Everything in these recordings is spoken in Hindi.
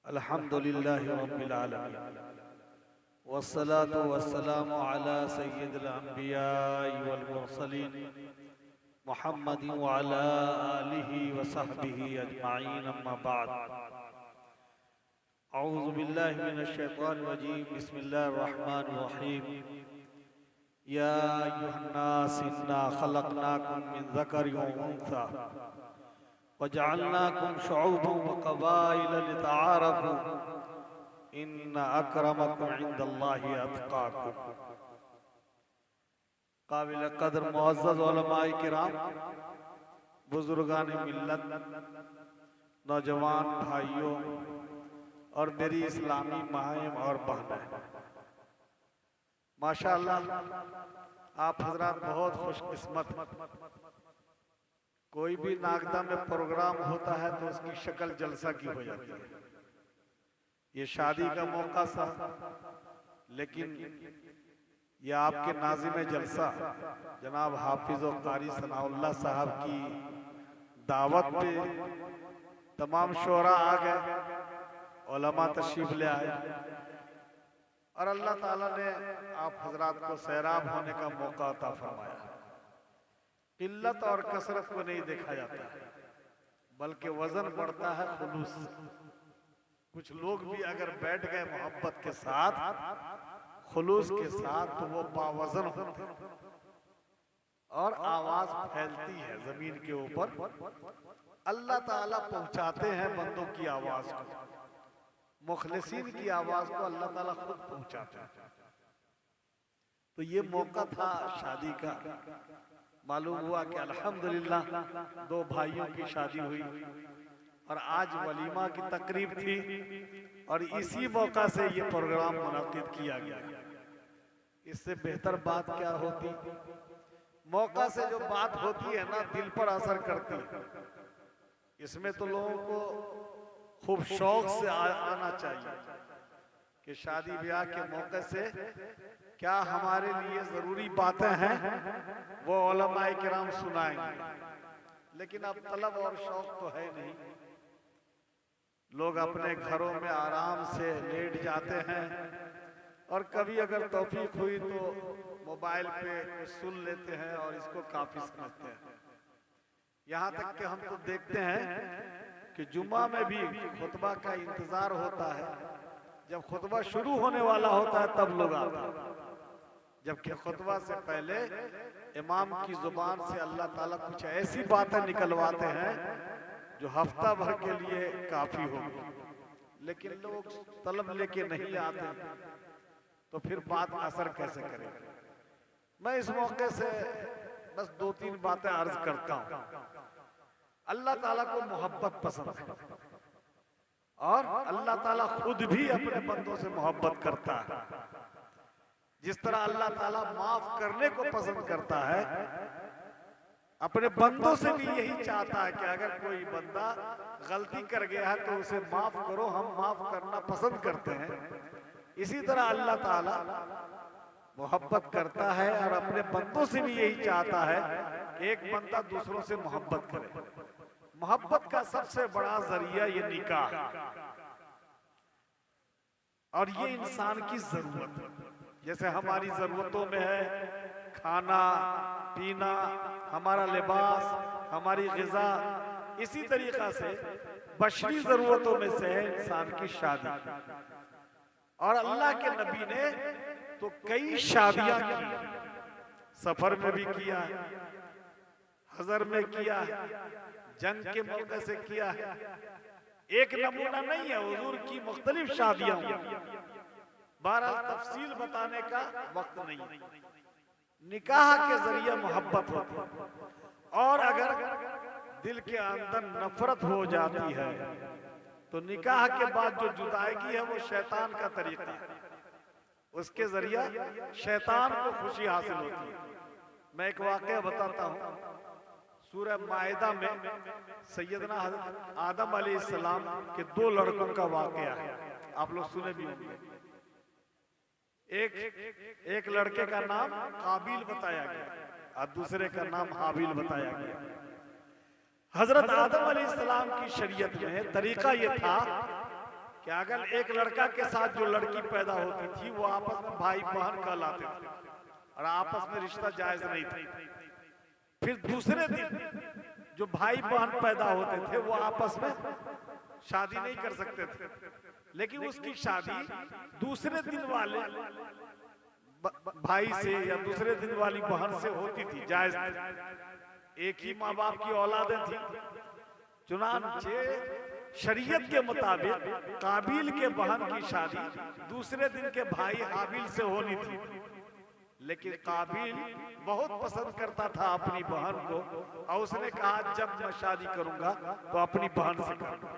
अल्हम्दुलिल्लाहि रब्बिल आलमीन वस्सलातु वस्सलामु अला सय्यिदिल अंबियाइ वल मुरसलीन मुहम्मदिन व अला आलिहि व सहबिहि अजमाइन अम्मा बाद। अऊज़ु बिल्लाहि मिनश शैतानिर रजीम। बिस्मिल्लाहिर रहमानिर रहीम। या अय्युहन नास इन्ना खलक़नाकुम मिन ज़करिन व उन्सा वजअलनाकुम शुऊबन व क़बाइल लितआरफू इन्न अक्रमकुम इंदल्लाहि अत्क़ाकुम। काबिल कदर मुअज़्ज़ज़ उलमाए किराम, बुजुर्गान मिल्लत, नौजवान भाइयों और मेरी इस्लामी माएँ और बहनें, माशाअल्लाह आप हजरात बहुत खुशकिस्मत। कोई भी नागदा में प्रोग्राम होता है तो उसकी शक्ल जलसा की हो जाती है। ये शादी का मौका था, लेकिन ये आपके नाज़िम जलसा जनाब हाफिज और कारी सनाउल्लाह साहब की दावत पे तमाम शोरा आ गए, उलमा तशरीफ ले आए और अल्लाह ताला ने आप हजरात को सैराब होने का मौका अता फरमाया। किल्लत और कसरत को नहीं देखा जाता है, बल्कि वजन बढ़ता है खुलूस। कुछ लोग भी अगर बैठ गए मोहब्बत के साथ, खुलूस के साथ, तो वो बावजन होते हैं और आवाज फैलती है जमीन के ऊपर। अल्लाह ताला पहुंचाते हैं बंदों की आवाज को, मुखलिसीन की आवाज को अल्लाह ताला खुद पहुंचाते हैं। तो ये मौका था शादी का। मालूम हुआ कि अल्हम्दुलिल्लाह दो भाइयों की शादी हुई और आज वलीमा की तकरीब थी और इसी मौका से ये प्रोग्राम मुनाकिद किया गया। इससे बेहतर बात क्या होती। मौका से जो बात होती है ना, दिल पर असर करती है। इसमें तो लोगों को खूब शौक से आना चाहिए कि शादी ब्याह के मौके से क्या हमारे लिए जरूरी बातें हैं वो उलमाए किराम सुनाएंगे। लेकिन अब तलब और शौक तो है नहीं। लोग अपने घरों में आराम से लेट जाते हैं और कभी अगर तौफीक हुई तो मोबाइल पे सुन लेते हैं और इसको काफी समझते हैं। यहाँ तक कि हम तो देखते हैं कि जुम्मा में भी खुतबा का इंतजार होता है। जब खुतबा शुरू होने वाला होता है तब लोग आते हैं, जबकि खुतबा से पहले इमाम की जुबान से अल्लाह ताला कुछ ऐसी बातें निकलवाते हैं जो हफ्ता भर के लिए काफी होगी। लेकिन लोग तलब लेके नहीं आते तो फिर बात असर कैसे करेगी। मैं इस मौके से बस दो तीन बातें अर्ज करता हूँ। अल्लाह ताला को मोहब्बत पसंद है और अल्लाह ताला खुद भी अपने बंदों से मोहब्बत करता है। जिस तरह अल्लाह ताला माफ करने को पसंद करता है, अपने बंदों से भी यही चाहता है कि अगर कोई बंदा गलती कर गया है तो उसे माफ करो। हम माफ करना पसंद करते हैं। इसी तरह अल्लाह ताला मोहब्बत करता है और अपने बंदों से भी यही चाहता है कि एक बंदा दूसरों से मोहब्बत करे। मोहब्बत का सबसे बड़ा जरिया ये निकाह है और ये इंसान की जरूरत है। जैसे हमारी जरूरतों में है खाना पीना, हमारा लिबास, हमारी ग़िज़ा, इसी तरीक़ा से बशरी जरूरतों में से है इंसान की शादी। और अल्लाह के नबी ने तो कई शादियां की, सफर में भी किया है, हजर में किया है, जंग के मौके से किया है। एक नमूना नहीं है, हुजूर की मुख्तलिफ शादियां हुई। बहरहाल तफसील बताने का वक्त नहीं है। निकाह के जरिए मोहब्बत होती है और अगर दिल के अंदर नफरत हो जाती है तो निकाह के बाद जो जुदाईगी है वो शैतान का तरीका है। उसके जरिए शैतान को खुशी हासिल होती है। मैं एक वाकया बताता हूँ। सूरह माइदा में सैयदना हज़रत आदम अलैहिस्सलाम के दो लड़कों का वाकया है, आप लोग सुने भी होंगे। एक लड़के का नाम काबिल बताया गया और दूसरे का नाम हाबिल बताया गया। हजरत आदम अलैहिस्सलाम की शरीयत में तरीका ये था कि अगर एक लड़का के साथ जो लड़की पैदा होती थी वो आपस में भाई बहन कहलाते थे और आपस में रिश्ता जायज नहीं था। फिर दूसरे दिन जो भाई बहन पैदा होते थे वो आपस में शादी नहीं कर सकते थे, लेकिन उसकी शादी दूसरे दिन वाले भाई से या दूसरे दिन वाली बहन से होती थी, जायज थी। एक ही माँ बाप की औलादें थी। चुनांचे शरीयत के मुताबिक काबिल के बहन की शादी दूसरे दिन के भाई हाबिल से होनी थी, लेकिन काबिल बहुत पसंद करता था अपनी बहन को और उसने कहा जब मैं शादी करूंगा तो अपनी बहन से करूंगा।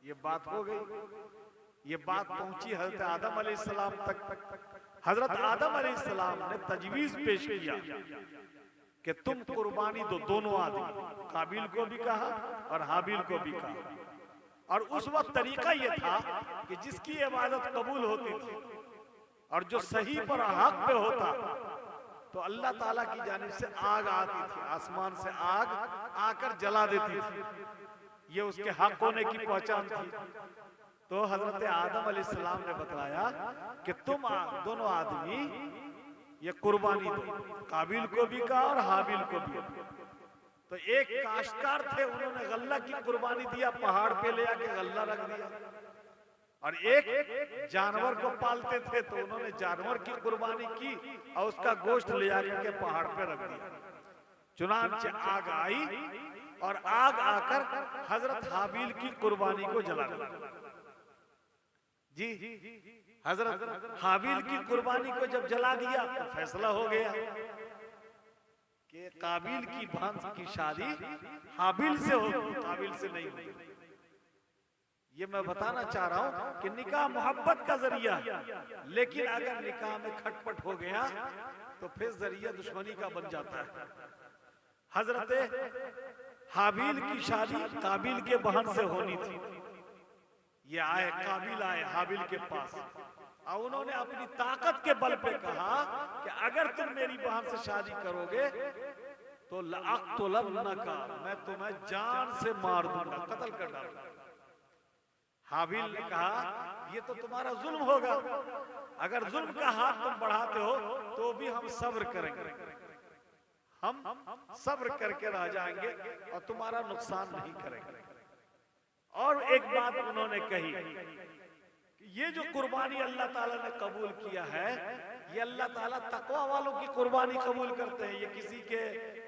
ये बात हो गई। ये बात पहुंची हजरत आदम अलैहिस्सलाम तक। हजरत आदम अलैहिस्सलाम ने तजवीज पेश किया कि तुम कुर्बानी दो, दोनों आदमी, काबिल को भी कहा और हाबिल को भी कहा। और उस वक्त तरीका यह था कि जिसकी इबादत कबूल होती थी और जो सही पर हक पे होता तो अल्लाह ताला की जानिब से आग आती थी, आसमान से आग आकर जला देती थी। ये उसके हक होने की पहचान थी। तो हजरत आदम अलैहिस्सलाम ने बतलाया कि तुम दोनों आदमी ये कुर्बानी दो, काबिल को भी कहा और हाबिल को भी। तो एक काश्तकार थे, उन्होंने गल्ला की कुर्बानी दिया, पहाड़ पे ले आके गल्ला रख दिया। और एक जानवर को पालते थे तो उन्होंने जानवर की कुर्बानी की और उसका गोश्त ले आकर के पहाड़ पे रख दिया। चुनांचे आग आई और आग आकर हजरत हाबिल की कुर्बानी को जला दिया। जी, हजरत हाबिल की कुर्बानी को जब जला दिया तो फैसला हो गया कि काबिल की बहन की शादी हाबिल से होगी, काबिल से नहीं होगी। ये मैं बताना चाह रहा हूं कि निकाह मोहब्बत का जरिया, लेकिन अगर निकाह में खटपट हो गया तो फिर जरिया दुश्मनी का बन जाता है। हजरत हाबिल की शादी काबिल के बहन से होनी थी। ये आए, काबिल आए हाबिल के पास और उन्होंने अपनी ताकत के बल पे कहा कि अगर तुम मेरी बहन से शादी करोगे तो लअक़्तुलन्नका, मैं तुम्हें जान से मार दूंगा, कत्ल कर डालूंगा। हाबिल ने कहा ये तो तुम्हारा जुल्म होगा, अगर जुल्म का हाथ तुम बढ़ाते हो तो भी हम सब्र करेंगे, हम सब्र करके रह जाएंगे और तुम्हारा नुकसान नहीं करेंगे। और एक बात उन्होंने कही कि ये जो कुर्बानी अल्लाह ताला ने कबूल किया है, ये अल्लाह ताला तकवा वालों की कुर्बानी कबूल करते हैं, ये किसी के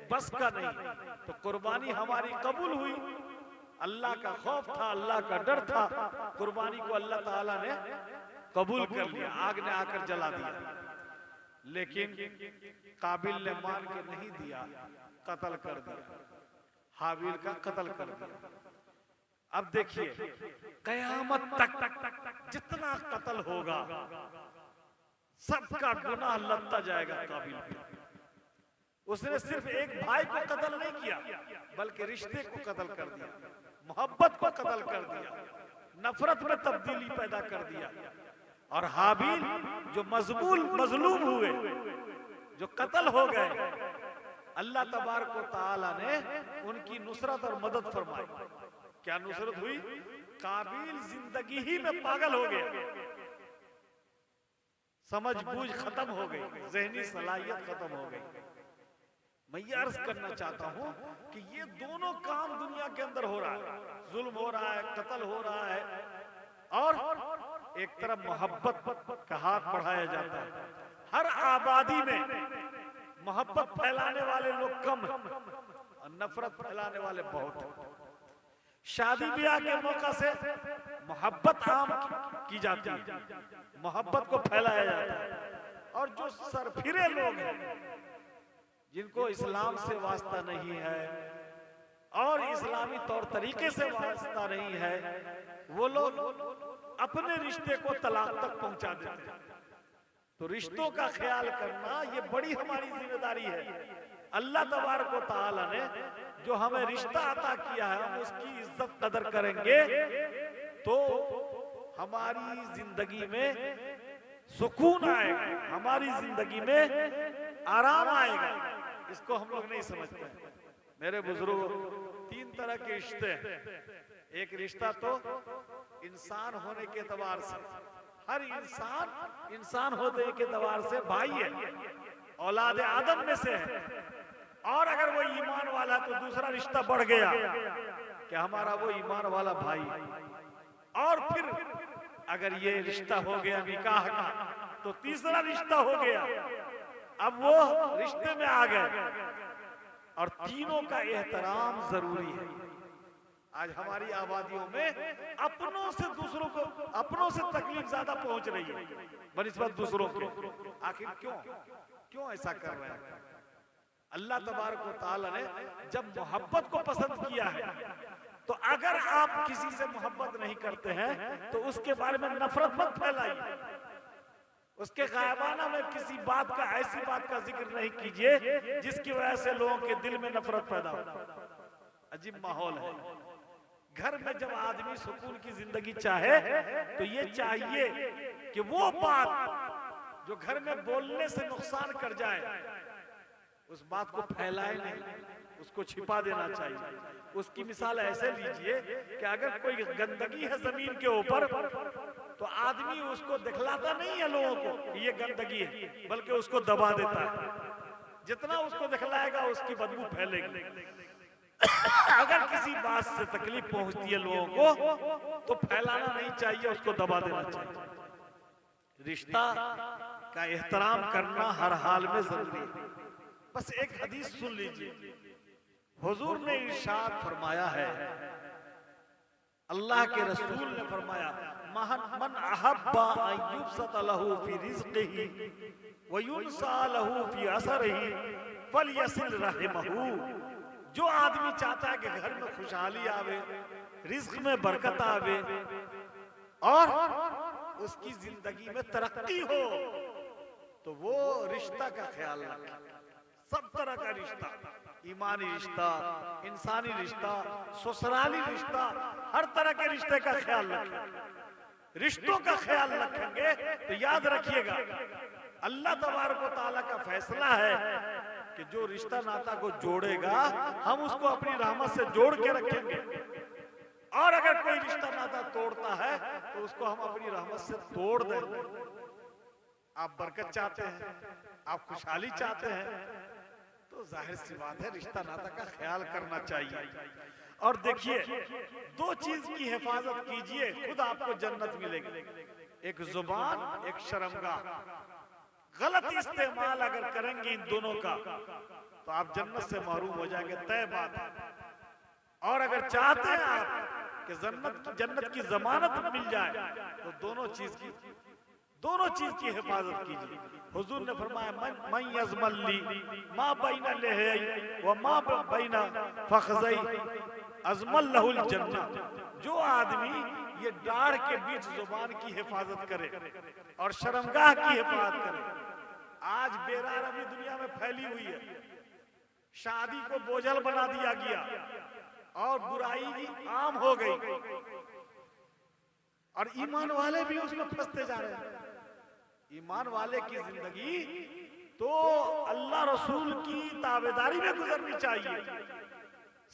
बस का नहीं। तो कुर्बानी हमारी कबूल हुई, अल्लाह का खौफ था, अल्लाह का डर था, कुर्बानी को अल्लाह ताला ने कबूल कर लिया, आग ने आकर जला दिया। लेकिन काबिल ने मान के नहीं दिया, कत्ल कर दिया, हाबिल का कत्ल कर दिया। अब देखिए कयामत तक जितना कत्ल होगा सबका गुनाह लगता जाएगा काबिल पे। उसने सिर्फ एक भाई को कत्ल नहीं किया बल्कि रिश्ते को कत्ल कर दिया, मोहब्बत को कत्ल कर दिया, नफरत में तब्दीली पैदा कर दिया। और हाबिल जो मजलूम हुए, जो कत्ल हो गए, अल्लाह तबारक व तआला ने उनकी नुसरत और मदद फरमाई। क्या नुसरत हुई? काबिल जिंदगी ही में पागल हो गया, समझ बूझ खत्म हो गई, ज़हनी सलाहियत खत्म हो गई। मैं ये अर्ज करना चाहता हूं कि ये दोनों काम दुनिया के अंदर हो रहा है, जुल्म हो रहा है, कत्ल हो रहा है, और एक तरफ मोहब्बत का हाथ बढ़ाया जाता है। हर आबादी में मोहब्बत फैलाने वाले लोग कम हैं और नफरत फैलाने वाले बहुत हैं। शादी ब्याह के मौका से मोहब्बत आम की जाती है, मोहब्बत को फैलाया जाता है। और जो सरफिरे लोग हैं, जिनको इस्लाम से वास्ता नहीं है और इस्लामी तौर तरीके से वास्ता नहीं है, वो लोग अपने रिश्ते को तलाक तक पहुंचा देते हैं। तो रिश्तों का ख्याल करना ये बड़ी हमारी जिम्मेदारी है। अल्लाह तबारक व तआला ने जो हमें रिश्ता अता किया है, हम उसकी इज्जत कदर करेंगे तो हमारी जिंदगी में सुकून आएगा, हमारी जिंदगी में आराम आएगा। इसको हम लोग नहीं समझते। मेरे बुजुर्ग, तीन तरह के रिश्ते हैं। एक रिश्ता तो इंसान होने के एतबार से हर इंसान होने के एतबार से भाई है, औलाद आदम में से है। और अगर वो ईमान वाला तो दूसरा रिश्ता बढ़ गया कि हमारा वो ईमान वाला भाई। और फिर अगर ये रिश्ता हो गया निकाह का तो तीसरा रिश्ता हो गया, अब वो रिश्ते में आ गए। और तीनों का एहतराम जरूरी है। आज हमारी आबादियों में अपनों से दूसरों को, अपनों से तकलीफ ज्यादा पहुंच रही है बनिस्बत दूसरों के। आखिर क्यों ऐसा कर रहे हैं? अल्लाह तबारक व तआला ने जब मोहब्बत को पसंद किया है तो अगर आप किसी से मोहब्बत नहीं करते हैं तो उसके बारे में नफरत मत फैलाइए, उसके गायबाना में किसी बात का, ऐसी बात का जिक्र नहीं कीजिए जिसकी वजह से लोगों के दिल में नफरत पैदा हो। अजीब माहौल है। घर में जब आदमी सुकून की जिंदगी चाहे तो ये चाहिए कि वो बात जो घर में बोलने से नुकसान कर जाए उस बात को फैलाए नहीं, उसको छिपा देना चाहिए। उसकी मिसाल ऐसे लीजिए कि अगर कोई गंदगी है जमीन के ऊपर तो आदमी उसको दिखलाता नहीं है लोगों को ये गंदगी है, बल्कि उसको दबा देता है। जितना उसको दिखलाएगा उसकी बदबू फैलेगी। अगर किसी बात से तकलीफ पहुंचती है लोगों को तो फैलाना नहीं चाहिए, उसको दबा देना चाहिए। रिश्ता का एहतराम करना हर हाल में जरूरी है। बस एक हदीस सुन लीजिए। हुजूर ने इरशाद फरमाया है, अल्लाह के रसूल ने फरमाया, मन अहब्बा अन युबसत लहू फी रिज़्क़िही व युनसा लहू फी असरिही फलयसिल रहमहू। जो आदमी चाहता है कि घर में खुशहाली आवे, रिज्क में बरकत आवे और उसकी जिंदगी में तरक्की हो तो वो रिश्ता का ख्याल रखे। सब तरह का रिश्ता, ईमानी रिश्ता, इंसानी रिश्ता, ससुराली रिश्ता, हर तरह के रिश्ते का ख्याल रखें। रिश्तों का ख्याल रखेंगे तो याद रखिएगा अल्लाह तबारक व तआला का फैसला है कि जो रिश्ता नाता को जोड़ेगा हम उसको अपनी रहमत से जोड़ के रखेंगे। और अगर कोई रिश्ता नाता तोड़ता है तो उसको हम अपनी रहमत से तोड़ देंगे। आप बरकत चाहते हैं, आप खुशहाली चाहते हैं तो जाहिर सी बात है रिश्ता नाता का ख्याल करना चाहिए। और देखिए, दो चीज की हिफाजत कीजिए, खुद आपको जन्नत मिलेगी। एक जुबान, एक शर्मगाह। गलत इस्तेमाल अगर करेंगे इन दोनों का तो आप जन्नत से महरूम हो जाएंगे, तय बात है। और अगर चाहते हैं आप कि जन्नत की जमानत मिल जाए तो दोनों चीज की हिफाजत कीजिए। हुजूर ने फरमाया, मन यज़मल्ली मा बैना लहई व मा बैना फखज़ई अज़मल लहुल जन्नह। जो आदमी ये दाढ़ के बीच जुबान की हिफाजत करे और शर्मगाह की हिफाजत करे। आज बेरारमी दुनिया में फैली हुई है, शादी को बोझल बना दिया गया और बुराई भी आम हो गई और ईमान वाले भी उसमें फंसते जा रहे हैं। ईमान वाले की जिंदगी तो अल्लाह रसूल की ताबेदारी में गुजरनी चाहिए।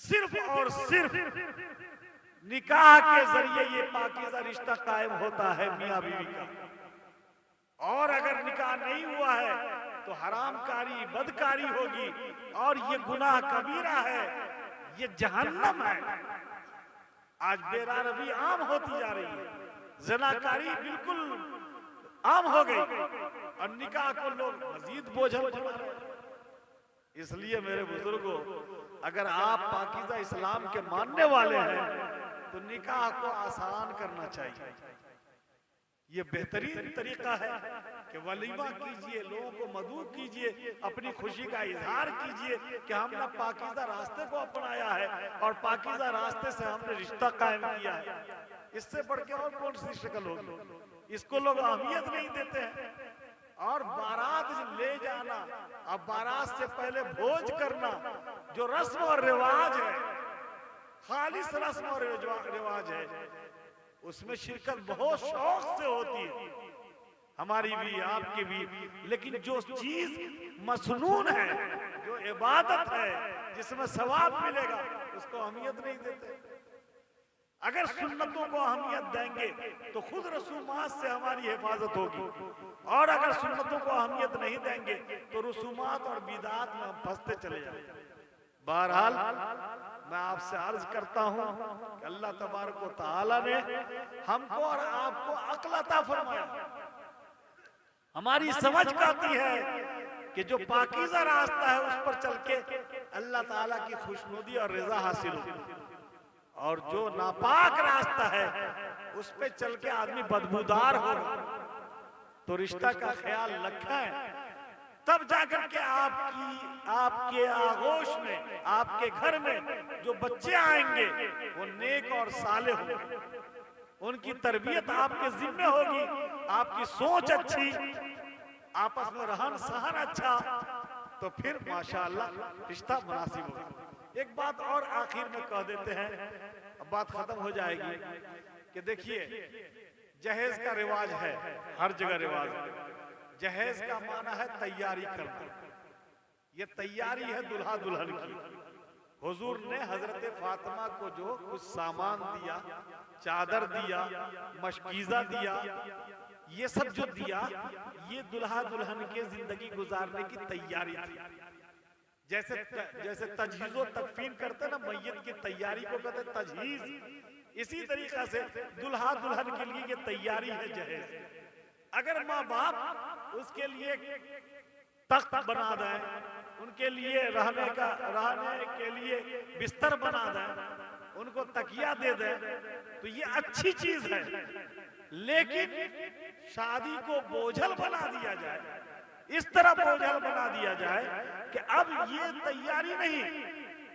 सिर्फ और सिर्फ निकाह के जरिए ये पाकीज़ा रिश्ता कायम होता है मियां बीवी का। और अगर निकाह नहीं हुआ है तो हरामकारी, बदकारी होगी और ये गुनाह कबीरा है, ये जहन्नम है। आज बेरारवी आम होती जा रही है, ज़नाकारी बिल्कुल आम हो गई और निकाह को लोग मजीद बोझल बना रहे हैं। इसलिए मेरे बुजुर्गों, अगर आप पाकीज़ा इस्लाम के मानने वाले हैं तो निकाह को आसान करना चाहिए। ये बेहतरीन तरीका है कि वलीमा कीजिए, लोगों को मदऊ कीजिए, अपनी खुशी का इजहार कीजिए कि हमने पाकीज़ा रास्ते को अपनाया है और पाकीज़ा रास्ते से हमने रिश्ता कायम किया है। इससे बढ़ के और कौन सी शक्ल होगी? इसको लोग अहमियत नहीं देते हैं। और बारात ले जाना और बारात से पहले भोज करना जो रस्म और रिवाज है, खालिस रस्म और रिवाज है, उसमें शिरकत बहुत शौक से होती है, हमारी भी आपकी भी। लेकिन जो चीज मसनून है, जो इबादत है, जिसमें सवाब मिलेगा, उसको अहमियत नहीं देते। अगर सुन्नतों को अहमियत देंगे तो खुद रसूमात से हमारी हिफाजत होगी, और अगर सुन्नतों को अहमियत नहीं देंगे तो रसूमात और बिदात में हम फंसते चले जाएंगे। बहरहाल मैं आपसे अर्ज करता हूं कि अल्लाह तबारक व तआला ने हमको और आपको अक्ल अता फरमाया, हमारी समझ आती है कि जो पाकीज़ा रास्ता है उस पर चल के अल्लाह ताला की खुशनुदी और रिजा हासिल हो, और जो नापाक रास्ता है उस पे चल के आदमी बदबूदार हो। तो रिश्ता का ख्याल रखें, तब जाकर के आपके आगोश में, आपके घर में जो बच्चे आएंगे वो नेक और साले होंगे, उनकी तरबियत आपके जिम्मे होगी, आपकी सोच अच्छी, आपस में रहन सहन अच्छा, तो फिर माशाअल्लाह रिश्ता मुनासिब होगा। एक बात और आखिर में कह देते हैं, अब बात खत्म हो जाएगी, कि देखिए जहेज का रिवाज है, हर जगह रिवाज है। जहेज का माना है तैयारी करना, ये तैयारी है दुल्हा दुल्हन की। हुजूर ने हजरत फातिमा को जो कुछ सामान दिया, चादर दिया, मशकीज़ा दिया, ये सब जो दिया, ये दुल्हा दुल्हन के जिंदगी गुजारने की तैयारी थी। जैसे तजहीज़ो तकफीन करते ना, मैयत की तैयारी को कहते तजहीज़, इसी तरीका से दुल्हा दुल्हन के लिए ये तैयारी है जहेज। अगर माँ बाप उसके लिए तख्त बना दें, उनके लिए रहने के लिए बिस्तर बना दें, उनको तकिया दे दें, तो ये अच्छी चीज है। लेकिन शादी को बोझल बना दिया जाए, इस तरह बोझल बना दिया जाए कि अब ये तैयारी नहीं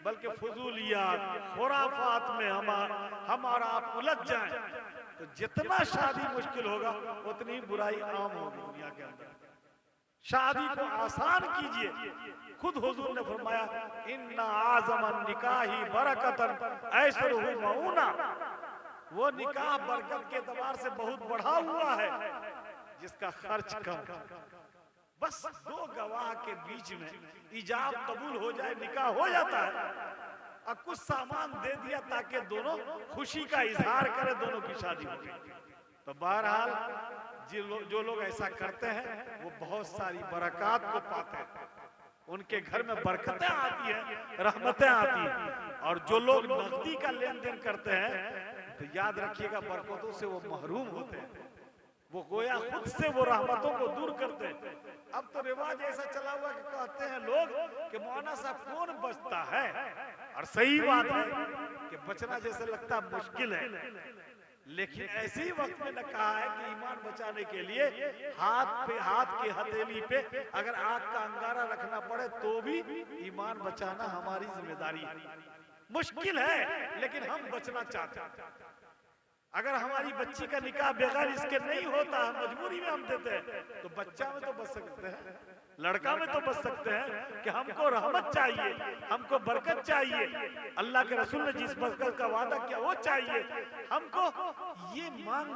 बल्कि फजूलियात, खुराफात में हम और आप उलझ जाएं, तो जितना शादी मुश्किल होगा उतनी बुराई आम होगी दुनिया के अंदर। शादी को आसान कीजिए। खुद हुजूर ने फरमाया, इन्ना आज़मन निकाही बरकतन ऐसरुहु मऊना, वो निकाह बरकत के एतबार से बहुत बढ़ा हुआ है जिसका खर्च कम। बस दो गवाह के बीच में इजाब कबूल हो जाए, निकाह हो जाता है। अब कुछ सामान दे दिया ताकि दोनों खुशी का इजहार करें, दोनों की शादी हो गई। तो बहरहाल जो लोग ऐसा करते हैं वो बहुत सारी बरकत को पाते हैं, उनके घर में बरकतें आती हैं, रहमतें आती हैं। और जो लोग नकदी का लेन देन करते हैं तो याद रखिएगा बरकतों से वो महरूम होते हैं, वो गोया खुद से वो रहमतों को दूर करते हैं। अब तो रिवाज ऐसा चला हुआ कि कहते हैं लोग कि मौलाना साहब कौन बचता है, और सही बात है कि बचना जैसे लगता मुश्किल है, लेकिन ऐसे ही वक्त में न कहा है कि ईमान बचाने के लिए हाथ की हथेली पे अगर आग का अंगारा रखना पड़े तो भी ईमान बचाना हमारी जिम्मेदारी है। मुश्किल है लेकिन हम बचना चाहते हैं। अगर हमारी बच्ची का निकाह बगैर इसके नहीं होता, मजबूरी में हम देते हैं, तो बच्चा में तो बच सकते हैं, लड़का में तो बच सकते हैं कि हमको रहमत चाहिए, हमको बरकत चाहिए, अल्लाह के रसूल ने जिस बरकत का वादा किया वो चाहिए हमको, ये मांग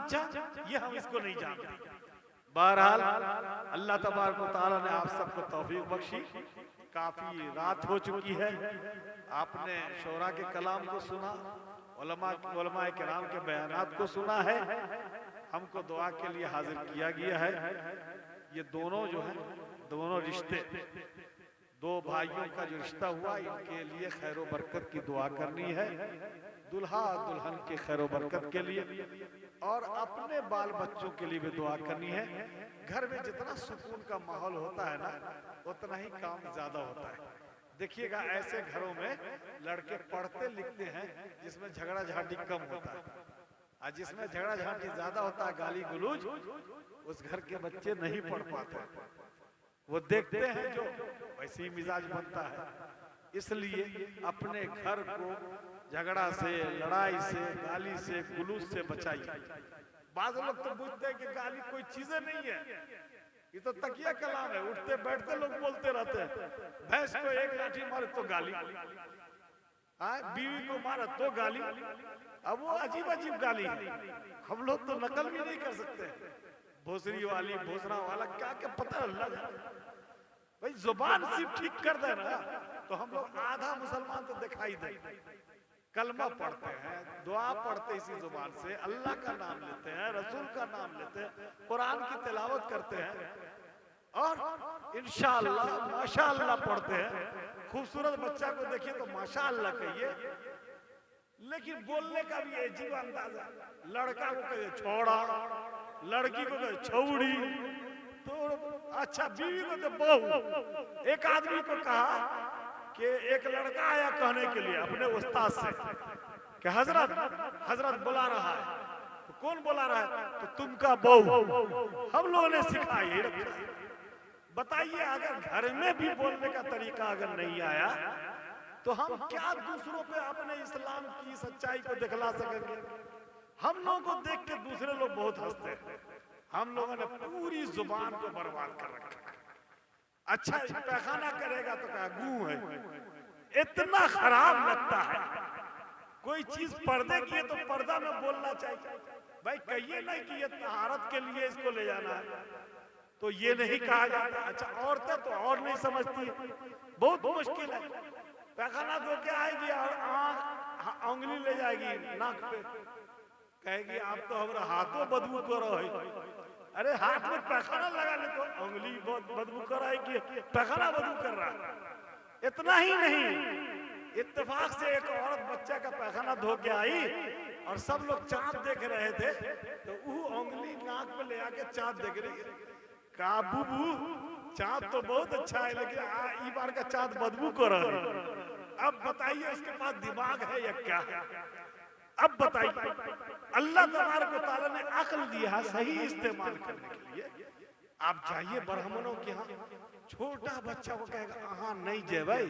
ये हम इसको नहीं जानते। बहरहाल अल्लाह तबारक व तआला ने आप सबको तौफीक बख्शी। काफी रात हो चुकी है, आपने शोरा के कलाम को सुना, उलमा किराम के बयानात को सुना है, हमको दुआ के लिए हाजिर किया गया है। ये दोनों जो है, दोनों रिश्ते, दो भाइयों का जो रिश्ता हुआ, इनके लिए खैर बरकत की दुआ करनी है, दुल्हा दुल्हन के खैर बरकत के लिए, और अपने बाल बच्चों के लिए भी दुआ करनी है। घर में जितना सुकून का माहौल होता है ना, उतना ही काम ज्यादा होता है। देखिएगा ऐसे घरों में लड़के पढ़ते लिखते हैं जिसमें झगड़ा झांटी कम होता है, और जिसमें झगड़ा झांटी ज्यादा होता है, गाली गलौज, उस घर के बच्चे नहीं पढ़ पाते। वो देखते हैं जो वैसे ही मिजाज बनता है। इसलिए अपने घर को झगड़ा से, लड़ाई से, गाली से, गुलूज से बचाइए। बाद लोग तो बुझते हैं कि गाली कोई चीजें नहीं है, ये तो तकिया कलाम है, उठते बैठते लोग बोलते रहते हैं। भैंस को एक लाठी मारे तो गाली, बीवी को मारा तो गाली, अब वो अजीब अजीब गाली है। हम लोग तो नकल भी नहीं कर सकते, भोसरी वाली, भोसरा वाला, क्या क्या पता अल्लाह भाई, जुबान सिर्फ ठीक कर दे ना तो हम लोग आधा मुसलमान तो दिखाई दे। कलमा पढ़ते हैं, दुआ पढ़ते इसी जुबान से, अल्लाह का नाम लेते हैं, रसूल का नाम लेते हैं, कुरान की तिलावत करते हैं और इंशाअल्लाह माशाअल्लाह पढ़ते हैं। खूबसूरत बच्चा को देखिए तो माशाअल्लाह कहिए, लेकिन बोलने का भी अजीब अंदाज है। लड़का को कहे छोड़ा, लड़की को कहे छौड़ी, तो अच्छा बीवी को तो बहू। एक आदमी को कहा कि एक लड़का आया कहने के लिए अपने उस्ताद से कि हजरत हजरत बुला रहा है। तो कौन बुला रहा है? तो तुमका बहू। हम लोगों ने सिखाई रखा। बताइए, अगर घर में भी बोलने का तरीका अगर नहीं आया तो हम क्या दूसरों पे अपने इस्लाम की सच्चाई को दिखला सकेंगे? हम लोगों को देख के दूसरे लोग बहुत हंसते हैं। हम लोगों ने पूरी जुबान को बर्बाद कर रखा है। अच्छा पैखाना करेगा तो क्या गू है, इतना खराब लगता है। कोई चीज पर्दे की है तो पर्दा में बोलना चाहिए। भाई कहिए नहीं कि ये तहारत के लिए इसको ले जाना है, तो ये नहीं कहा जाता। अच्छा औरतें तो और नहीं समझती है, बहुत मुश्किल है। पैखाना धो के आएगी और उंगली ले जाएगी नाक पे, कहेगी आप तो हमारे हाथों बदबू करो है। अरे हाथ में पैखाना लगा ले तो उंगली बहुत बदबू कर रहा है कि पैखाना बदबू कर रहा है। इतना ही नहीं, इत्तेफाक से एक औरत बच्चा का पैखाना धो के आई और सब लोग चाँद देख रहे थे, तो वो उंगली नाक पे ले आके चाँद देख रही है। कहा बुबू चाँद तो बहुत अच्छा है, लेकिन इस बार का चाँद बदबू कर रहा है। अब बताइए उसके पास दिमाग है या क्या है? अब बताइए, अल्लाह तबारक व तआला ने अक्ल दिया है सही इस्तेमाल करने के लिए। आप जाइए ब्राह्मणों के यहाँ, छोटा बच्चा को कहेगा अहाँ नहीं जेबै,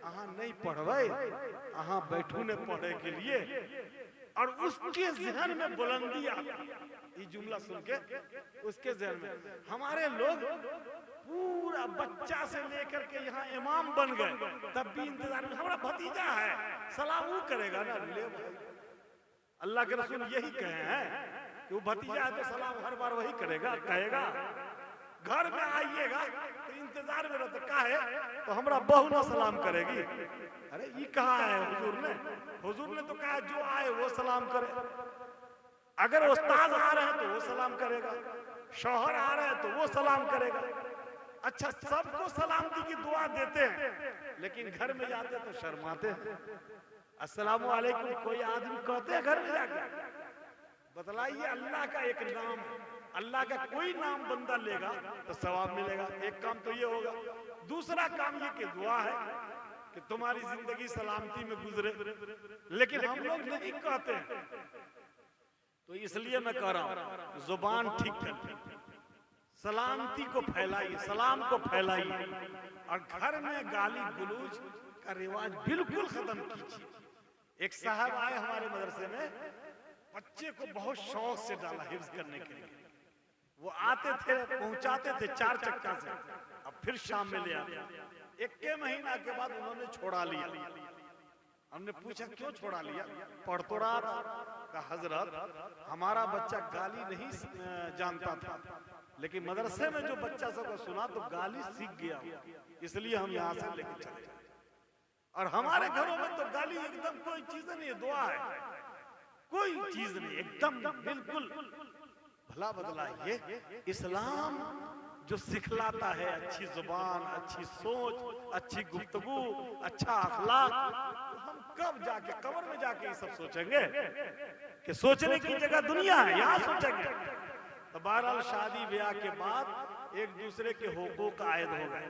अहाँ नहीं पढ़बै, अहाँ बैठू ने पढ़े के लिए, और उसके जहन में बुलंदी आती। ये जुमला सुन के उसके जहन में हमारे लोग पूरा बच्चा से लेकर के यहाँ इमाम बन गए, तब भी इंतजार में हमारा भतीजा है सलाम वो करेगा ना। ले अल्लाह के रसूल यही कहे हैं कि वो भतीजा है तो सलाम हर बार वही करेगा, कहेगा। घर में आइएगा तो इंतजार में रहते का है तो हमारा बहू ना सलाम करेगी। अरे ये कहा है हुजूर ने? हुजूर ने तो कहा जो आए वो सलाम करे। अगर उस्ताद आ रहे हैं तो वो सलाम करेगा, शौहर आ रहे हैं तो वो सलाम करेगा। अच्छा सबको सलामती की दुआ देते हैं, लेकिन घर में जाते तो शर्माते हैं। अस्सलामु अलैकुम कोई आदमी कहते हैं घर में जाकर? बतलाइए, अल्लाह का एक नाम, अल्लाह का कोई नाम बंदा लेगा तो सवाब मिलेगा। एक काम तो ये होगा। दूसरा काम ये कि दुआ है कि तुम्हारी जिंदगी सलामती में गुजरे, लेकिन हम लोग नहीं कहते हैं। तो इसलिए मैं कह रहा हूं जुबान ठीक कर, सलामती को फैलाइए, सलाम को फैलाइए, और घर में गाली गलौज का रिवाज बिल्कुल खत्म कीजिए। एक साहब आए हमारे मदरसे में, बच्चे को बहुत शौक से डाला हिफ्ज करने के लिए। वो आते थे पहुंचाते थे 4 चक्का से, अब फिर शाम में ले आते। 1 महीना के बाद उन्होंने छोड़ा लिया। हमने पूछा क्यों छोड़ा लिया? पढ़ तो रहा था। कहा हजरत हमारा बच्चा गाली नहीं जानता था, लेकिन मदरसे में जो बच्चा सबको सुना तो गाली सीख गया, इसलिए हम यहाँ से लेके चले। और हमारे घरों में तो गाली एकदम कोई चीज नहीं है, दुआ है, कोई चीज नहीं, एकदम बिल्कुल भला बदला। ये इस्लाम जो सिखलाता है अच्छी जुबान, अच्छी सोच, अच्छी गुफ्तगू, अच्छा अखलाक, हम कब जाके कब्र में जाके ये सब सोचेंगे? कि सोचने की जगह दुनिया है, यहाँ सोचेंगे। तो बहरहाल शादी ब्याह के बाद एक दूसरे के हुकूक आयद हो गए।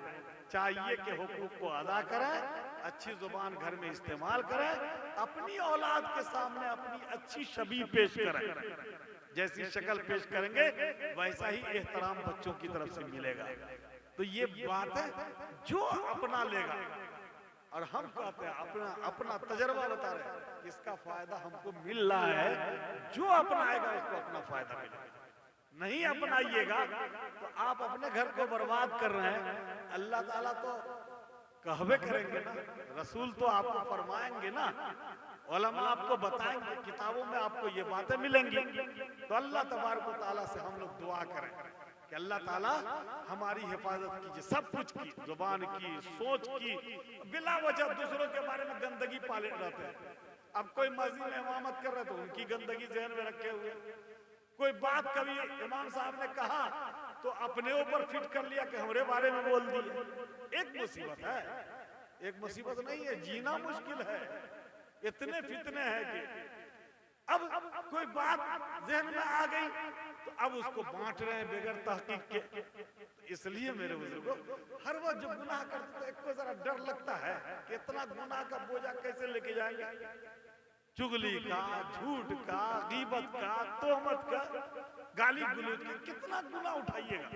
चाहिए कि हुकूक को अदा करें, अच्छी जुबान घर में इस्तेमाल करें, अपनी औलाद के सामने अपनी अच्छी छवि पेश करें। जैसी शक्ल पेश करेंगे वैसा ही एहतराम बच्चों की तरफ से मिलेगा। तो ये बात है जो अपना लेगा, और हम कहते हैं अपना तजर्बा बता रहे हैं, इसका फायदा हमको मिल रहा है। जो अपनाएगा उसको अपना फायदा मिलेगा। नहीं अपनाइएगा तो आप अपने घर को बर्बाद कर रहे हैं। अल्लाह ताला तो कहवे करेंगे ना, रसूल तो आपको फरमाएंगे ना, उलमा आपको बताएंगे, किताबों में आपको ये बातें मिलेंगी। तो अल्लाह तबारक व तआला से हम लोग दुआ करें कि अल्लाह ताला हमारी हिफाजत कीजिए, सब कुछ की, जुबान की, सोच की। बिला वजह दूसरों के बारे में गंदगी पाले रहते हैं। अब कोई मस्जिद में इमामत कर रहे तो उनकी गंदगी जहन में रखे हुए, कोई बात कभी इमाम साहब ने कहा तो अपने ऊपर फिट कर लिया कि हमारे बारे में बोल दिए। एक मुसीबत है, एक मुसीबत नहीं है, जीना मुश्किल है, इतने फितने हैं कि अब कोई बात जहन में आ गई तो अब उसको बांट रहे हैं बगैर तहकीक के। तो इसलिए मेरे बुजुर्गों, हर वक्त जब गुनाह करते तो एक को जरा डर लगता है कि इतना गुनाह का बोझा कैसे लेके जाएंगे, चुगली का, झूठ का, गीबत का, तोहमत का, गाली गलौज का, कितना गुनाह उठाइएगा।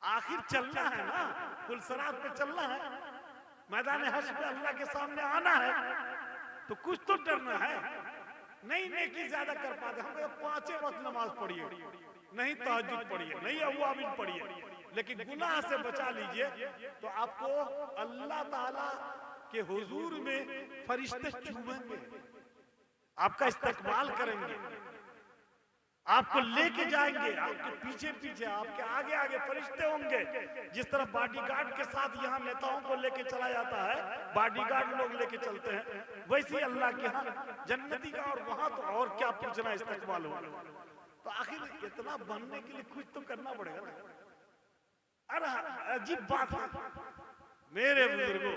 आखिर चलना है ना, पुलसरात पे चलना है, मैदान हश्र में अल्लाह के सामने आना है, तो कुछ तो डरना है। नहीं नेकी ज्यादा कर पाते, हम 5 वक्त नमाज पढ़िए, नहीं तहज्जुद पढ़िए, नहीं अव्वाबिन पढ़िए, लेकिन गुनाह से बचा लीजिए तो आपको अल्लाह ताला के हुजूर में फरिश्ते चूमेंगे, आपका इस्तकबाल करेंगे, आपको लेके जाएंगे, आपके पीछे पीछे, आपके आगे आगे फरिश्ते होंगे। जिस तरह बॉडीगार्ड के साथ यहाँ नेताओं को लेके चला जाता है, बॉडीगार्ड लोग लेके चलते हैं, वैसे ही अल्लाह के यहाँ जन्नती का, और वहां तो और क्या पूछना, इस्तकबाल होगा। तो आखिर इतना बनने के लिए कुछ तो करना पड़ेगा ना। अरे अजीब बात है मेरे बुजुर्गों,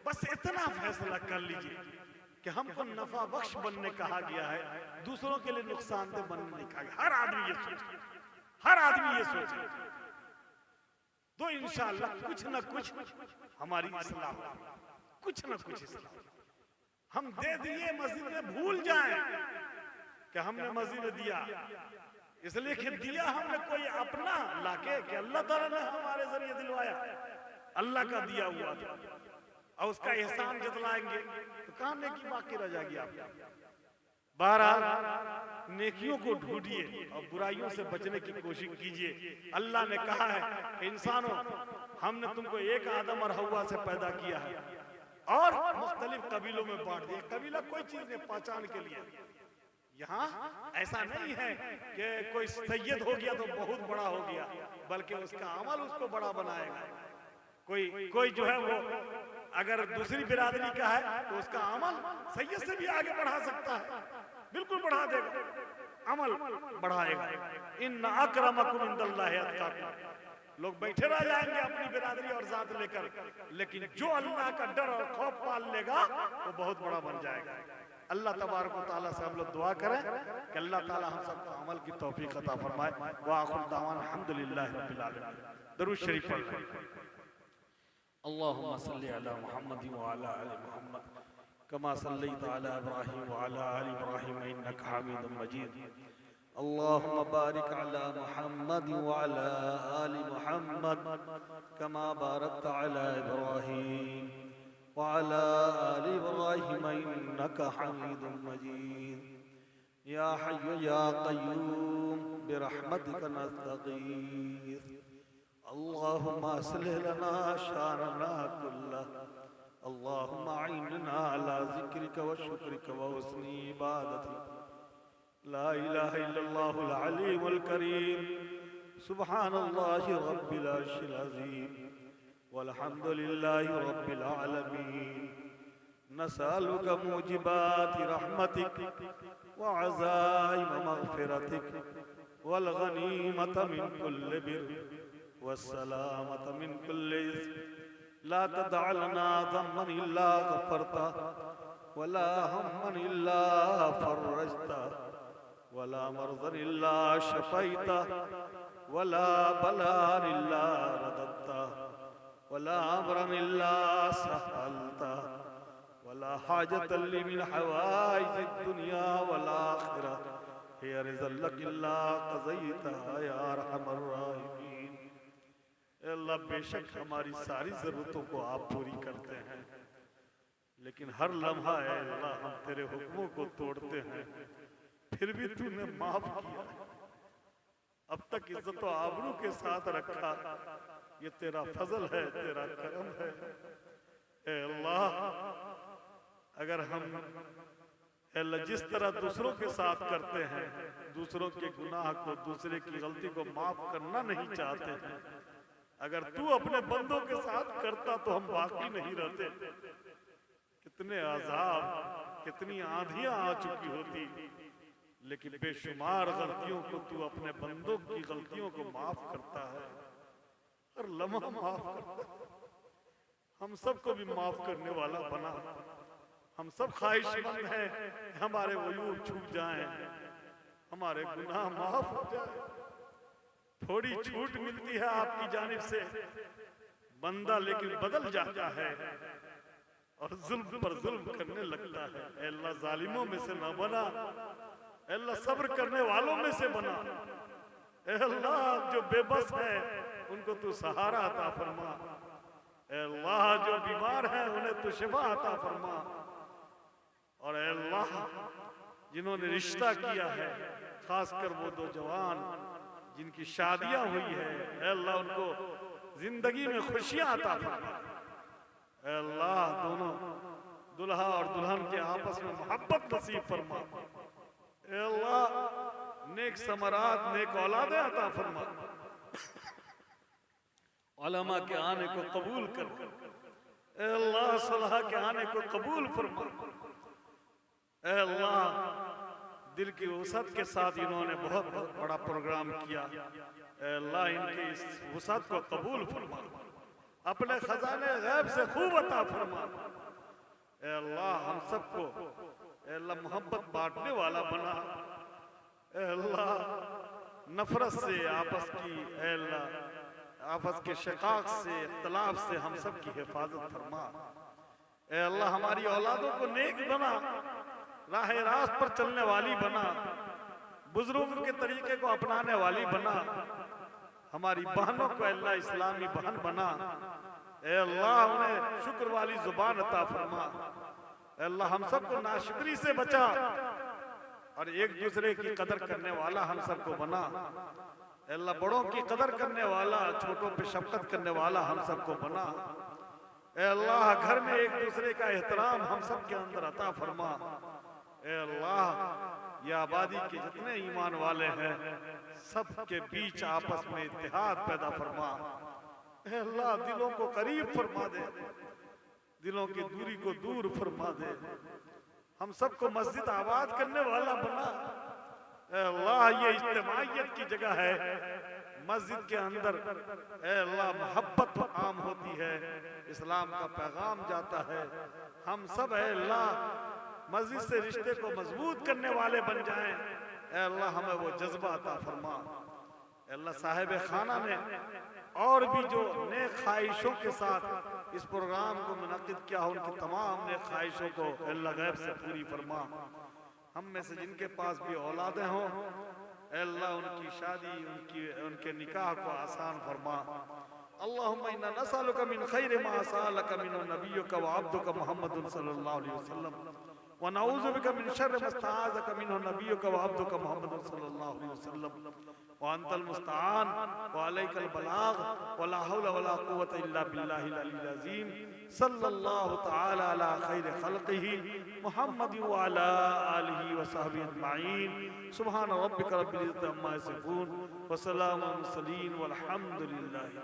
बस इतना फैसला कर लीजिए कि हमको नफा बख्श बनने कहा गया है, दूसरों के लिए नुकसानदेह बनने नहीं कहा गया। हर आदमी ये सोचे, हर आदमी ये सोचे, तो इंशाअल्लाह कुछ न कुछ हमारी इस्लाह होगी, कुछ न कुछ इस्लाह। हम दे दिए मस्जिद में, भूल जाएं कि हमने मस्जिद में दिया, इसलिए कि दिया हमने कोई अपना लाके कि अल्लाह ताला ने हमारे जरिए दिलवाया, अल्लाह का दिया हुआ था, और उसका एहसान जतलाएंगे तो कहां नेकी बाकी रह जाएगी आपकी। बहरहाल नेकियों को ढूंढिए और बुराइयों से बचने की कोशिश कीजिए। अल्लाह ने कहा है, इंसानों हमने तुमको एक आदम और हव्वा से पैदा किया है और मुख्तलिफ कबीलों में बांट दिया। कबीला कोई चीज नहीं, पहचान के लिए। यहाँ ऐसा नहीं है कि कोई सैयद हो गया तो बहुत बड़ा हो गया, बल्कि उसका अमल उसको बड़ा बनाएगा। कोई जो है वो अगर दूसरी बिरादरी का है तो उसका अमल सैयद से भी आगे बढ़ा सकता है, बिल्कुल बढ़ा देगा, अमल बढ़ाएगा। इन्ना अक्रमकुम इंदल्लाहि अत्काकुम। लोग बैठे रह जाएंगे अपनी बिरादरी और जात लेकर, लेकिन जो अल्लाह का डर और खौफ पाल लेगा वो बहुत बड़ा बन जाएगा। अल्लाह तबारक व तआला से हम लोग दुआ करें कि अल्लाह ताला हम सबको अमल की तौफीक अता फरमाए। व आखिर दावाना अल्हम्दुलिल्लाहि रब्बिल आलमीन। दरूद शरीफ पढ़ लें। अल्लाहुम्मा सल्लि अला मुहम्मद व अला आलि मुहम्मद कमा सल्लैता अला इब्राहीम व अला आलि इब्राहीम इन्नका हमीदुम मजीद। अल्लाहुम्मा बारिक अला मुहम्मद व अला आलि मुहम्मद कमा बारकता अला इब्राहीम व अला आलि इब्राहीम इन्नका हमीदुम मजीद। या हय्यु या क़य्यूम बिरहमतिका नस्तगीथ। अल्लाहुम्मा अस्लिह लना शानना कुल्लह। अल्लाहुम्मा अइन्ना अला ज़िक्रिका व शुक्रिका व हुस्नि इबादतिक। ला इलाहा इल्लल्लाहुल अलीमुल करीम। सुब्हानल्लाहि रब्बिल अर्शिल अज़ीम वल्हम्दुलिल्लाहि रब्बिल आलमीन। नसअलुका मूजिबाति रहमतिक व अज़ाइम मग़फ़िरतिक वल गनीमत मिन कुल्लि बिर वस्सलामत मिन कुल्लि इस्म। ला तदअ लना ज़म्मन इल्ला गफ़रता वला हम्मन इल्ला फ़र्रजता वला मर्ज़न इल्ला शफ़ैता वला बलान इल्ला रददता वला अमरन इल्ला सहलता वला हाजतन लि मिन हवाइजिद दुनिया वल आखिरह हिय रिज़क़न लक इल्ला क़ज़ैतहा या अरहमर राहिमीन। अल्लाह बेशक हमारी सारी जरूरतों को आप पूरी करते हैं, लेकिन हर लम्हा है अल्लाह हम तेरे हुक्मों को तोड़ते हैं, फिर भी तूने माफ किया। अब तक इज्जत व आबरू के साथ रखा, ये तेरा फजल है, तेरा करम है। ए अल्लाह, अगर हम जिस तरह दूसरों के साथ करते हैं, दूसरों के गुनाह को, दूसरे की गलती को माफ करना नहीं चाहते हैं, अगर तू अपने बंदों के साथ करता तो हम बाकी नहीं रहते। कितने अजाब, कितनी आंधियां आ चुकी होती, लेकिन बेशुमार गलतियों को तू अपने बंदों की गलतियों को माफ करता है, हर लम्हा माफ करता है। हम सबको भी माफ करने वाला बना। हम सब ख्वाहिशमंद हैं हमारे वयूब छूट जाएं, हमारे गुनाह माफ हो जाए। थोड़ी छूट मिलती है आपकी जानिब से, बंदा लेकिन बदल जाता है और जुल्म पर जुल्म करने लगता है। ऐ अल्लाह जालिमों में से ना बना, ऐ अल्लाह सब्र करने वालों में से बना। ऐ अल्लाह जो बेबस है उनको तू सहारा अता फरमा। ऐ अल्लाह जो बीमार है उन्हें तू शिफा अता फरमा। और ऐ अल्लाह जिन्होंने रिश्ता किया है, खासकर वो दो जवान जिनकी शादियां हुई है, ऐ अल्लाह उनको जिंदगी में खुशियां अता फरमा। ऐ अल्लाह दोनों दुल्हा और दुल्हन के आपस में मोहब्बत नसीब फरमा। ऐ अल्लाह नेक समरात नेक औलादे अता फरमा। उलमा के आने को कबूल कर। ऐ अल्लाह सलाह के आने को कबूल फरमा। ऐ अल्लाह दिल की वसअत के साथ इन्होंने बहुत बड़ा प्रोग्राम किया। ऐ अल्लाह इनकी इस वसअत को कबूल फरमा, अपने खजाने गैब से खूब अता फरमा। ऐ अल्लाह हम सबको ऐ अल्लाह मोहब्बत बांटने वाला बना। ऐ अल्लाह नफरत से आपस की, ऐ अल्लाह आपस के शिकाक से इख्तलाफ से हम सब की हिफाजत फरमा। ऐ अल्लाह हमारी औलादों को नेक बना, राह रास्त पर चलने वाली बना, बुजुर्गों के तरीके को अपनाने वाली बना। हमारी बहनों को अल्लाह इस्लामी बहन बना। ऐ अल्लाह उन्हें शुक्र वाली जुबान अता फरमा। ऐ अल्लाह हम सबको नाशुक्री से बचा और एक दूसरे की कदर करने वाला हम सबको बना। ऐ अल्लाह बड़ों की कदर करने वाला, छोटों पे शफकत करने वाला हम सबको बना। ऐ अल्लाह घर में एक दूसरे का एहतराम हम सब के अंदर अता फरमा। ऐ अल्लाह ये आबादी के जितने ईमान वाले हैं सब के बीच आपस में इत्तेहाद पैदा फरमा। ऐ अल्लाह दिलों को करीब फरमा दे, दिलों की दूरी को दूर फरमा दे। हम सबको मस्जिद आबाद करने वाला बना। ऐ अल्लाह ये इज्तिमाइयत की जगह है, मस्जिद के अंदर ऐ अल्लाह मोहब्बत आम होती है, इस्लाम का पैगाम जाता है। हम सब ऐ अल्लाह मस्जिद से रिश्ते को मजबूत करने वाले बन जाएं। ऐ अल्लाह हमें वो जज्बा अता फरमा। ऐ अल्लाह साहिब खाना ने और भी जो नेक ख्वाहिशों के साथ इस प्रोग्राम को मुनक्किद किया, उनकी तमाम नेक ख्वाहिशों को अल्लाह गैब से पूरी फरमा। हम में से जिनके पास भी औलादे हों, ऐ अल्लाह उनकी शादी उनके निकाह को आसान फरमा। अल्लाहुम्मा इन्ना नसअलुका मिन खैरि मा सअलका मिन नबियुका व अब्दुका मुहम्मदुन सल्लल्लाहु अलैहि वसल्लम व नऊज़ु बिका मिन शर्रि मा इस्तआज़का मिन नबियुका व अब्दुका मुहम्मदुन सल्लल्लाहु अलैहि वसल्लम व अंतल मुस्तआन व अलैकल बलाग व ला हौला व ला कुव्वता इल्ला बिल्लाहिल अलिय्यिल अज़ीम सल्लल्लाहु तआला अला खैरि खल्क़िही मुहम्मद व अला आलिहि व सहबिहि अजमईन। सुब्हान रब्बिका रब्बिल इज़्ज़ति अम्मा यसिफून व सलामुन अलल मुरसलीन वल्हम्दुलिल्लाहि।